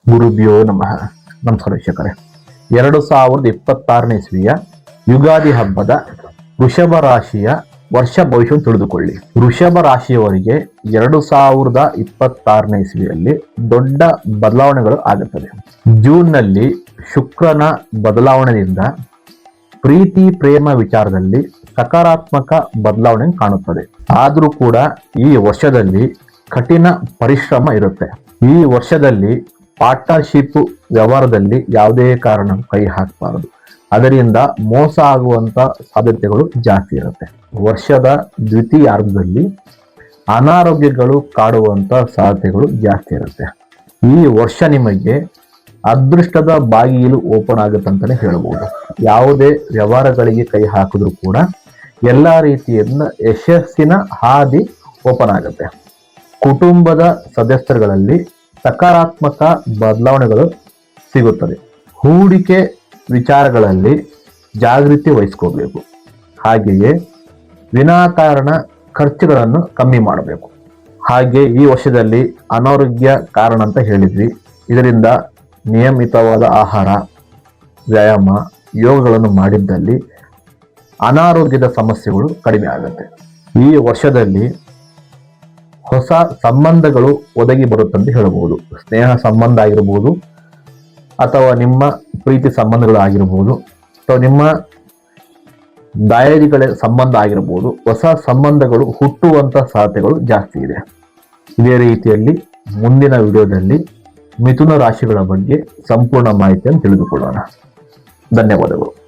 ಗುರುಭ್ಯೋ ನಮಃ. ನಮಸ್ಕಾರ ವೀಕ್ಷಕರೇ. 2026ನೇ ಇಸ್ವಿಯ ಯುಗಾದಿ ಹಬ್ಬದ ವೃಷಭ ರಾಶಿಯ ವರ್ಷ ಭವಿಷ್ಯವನ್ನು ತಿಳಿದುಕೊಳ್ಳಿ. ವೃಷಭ ರಾಶಿಯವರಿಗೆ 2026ನೇ ಇಸ್ವಿಯಲ್ಲಿ ದೊಡ್ಡ ಬದಲಾವಣೆಗಳು ಆಗುತ್ತದೆ. ಜೂನ್ನಲ್ಲಿ ಶುಕ್ರನ ಬದಲಾವಣೆಯಿಂದ ಪ್ರೀತಿ ಪ್ರೇಮ ವಿಚಾರದಲ್ಲಿ ಸಕಾರಾತ್ಮಕ ಬದಲಾವಣೆ ಕಾಣುತ್ತದೆ. ಆದರೂ ಕೂಡ ಈ ವರ್ಷದಲ್ಲಿ ಕಠಿಣ ಪರಿಶ್ರಮ ಇರುತ್ತೆ. ಈ ವರ್ಷದಲ್ಲಿ ಪಾರ್ಟ್ನರ್ಶಿಪ್ ವ್ಯವಹಾರದಲ್ಲಿ ಯಾವುದೇ ಕಾರಣ ಕೈ ಹಾಕಬಾರದು. ಅದರಿಂದ ಮೋಸ ಆಗುವಂತ ಸಾಧ್ಯತೆಗಳು ಜಾಸ್ತಿ ಇರುತ್ತೆ. ವರ್ಷದ ದ್ವಿತೀಯಾರ್ಧದಲ್ಲಿ ಅನಾರೋಗ್ಯಗಳು ಕಾಡುವಂತ ಸಾಧ್ಯತೆಗಳು ಜಾಸ್ತಿ ಇರುತ್ತೆ. ಈ ವರ್ಷ ನಿಮಗೆ ಅದೃಷ್ಟದ ಬಾಗಿಲು ಓಪನ್ ಆಗುತ್ತೆ ಅಂತಾನೆ ಹೇಳಬಹುದು. ಯಾವುದೇ ವ್ಯವಹಾರಗಳಿಗೆ ಕೈ ಹಾಕಿದ್ರು ಕೂಡ ಎಲ್ಲಾ ರೀತಿಯಿಂದ ಯಶಸ್ಸಿನ ಹಾದಿ ಓಪನ್ ಆಗುತ್ತೆ. ಕುಟುಂಬದ ಸದಸ್ಯರುಗಳಲ್ಲಿ ಸಕಾರಾತ್ಮಕ ಬದಲಾವಣೆಗಳು ಸಿಗುತ್ತದೆ. ಹೂಡಿಕೆ ವಿಚಾರಗಳಲ್ಲಿ ಜಾಗೃತಿ ವಹಿಸ್ಕೋಬೇಕು. ಹಾಗೆಯೇ ವಿನಾಕಾರಣ ಖರ್ಚುಗಳನ್ನು ಕಮ್ಮಿ ಮಾಡಬೇಕು. ಹಾಗೆ ಈ ವರ್ಷದಲ್ಲಿ ಅನಾರೋಗ್ಯ ಕಾರಣ ಅಂತ ಹೇಳಿದ್ವಿ. ಇದರಿಂದ ನಿಯಮಿತವಾದ ಆಹಾರ, ವ್ಯಾಯಾಮ, ಯೋಗಗಳನ್ನು ಮಾಡಿದ್ದಲ್ಲಿ ಅನಾರೋಗ್ಯದ ಸಮಸ್ಯೆಗಳು ಕಡಿಮೆ ಆಗುತ್ತೆ. ಈ ವರ್ಷದಲ್ಲಿ ಹೊಸ ಸಂಬಂಧಗಳು ಒದಗಿ ಬರುತ್ತಂತ ಹೇಳಬಹುದು. ಸ್ನೇಹ ಸಂಬಂಧ ಆಗಿರಬಹುದು, ಅಥವಾ ನಿಮ್ಮ ಪ್ರೀತಿ ಸಂಬಂಧಗಳು ಆಗಿರಬಹುದು, ಅಥವಾ ನಿಮ್ಮ ದಾಯಾದಿಗಳ ಸಂಬಂಧ ಆಗಿರಬಹುದು. ಹೊಸ ಸಂಬಂಧಗಳು ಹುಟ್ಟುವಂತ ಸಾಧ್ಯತೆಗಳು ಜಾಸ್ತಿ ಇದೆ. ಇದೇ ರೀತಿಯಲ್ಲಿ ಮುಂದಿನ ವಿಡಿಯೋದಲ್ಲಿ ಮಿಥುನ ರಾಶಿಗಳ ಬಗ್ಗೆ ಸಂಪೂರ್ಣ ಮಾಹಿತಿಯನ್ನು ತಿಳಿದುಕೊಳ್ಳೋಣ. ಧನ್ಯವಾದಗಳು.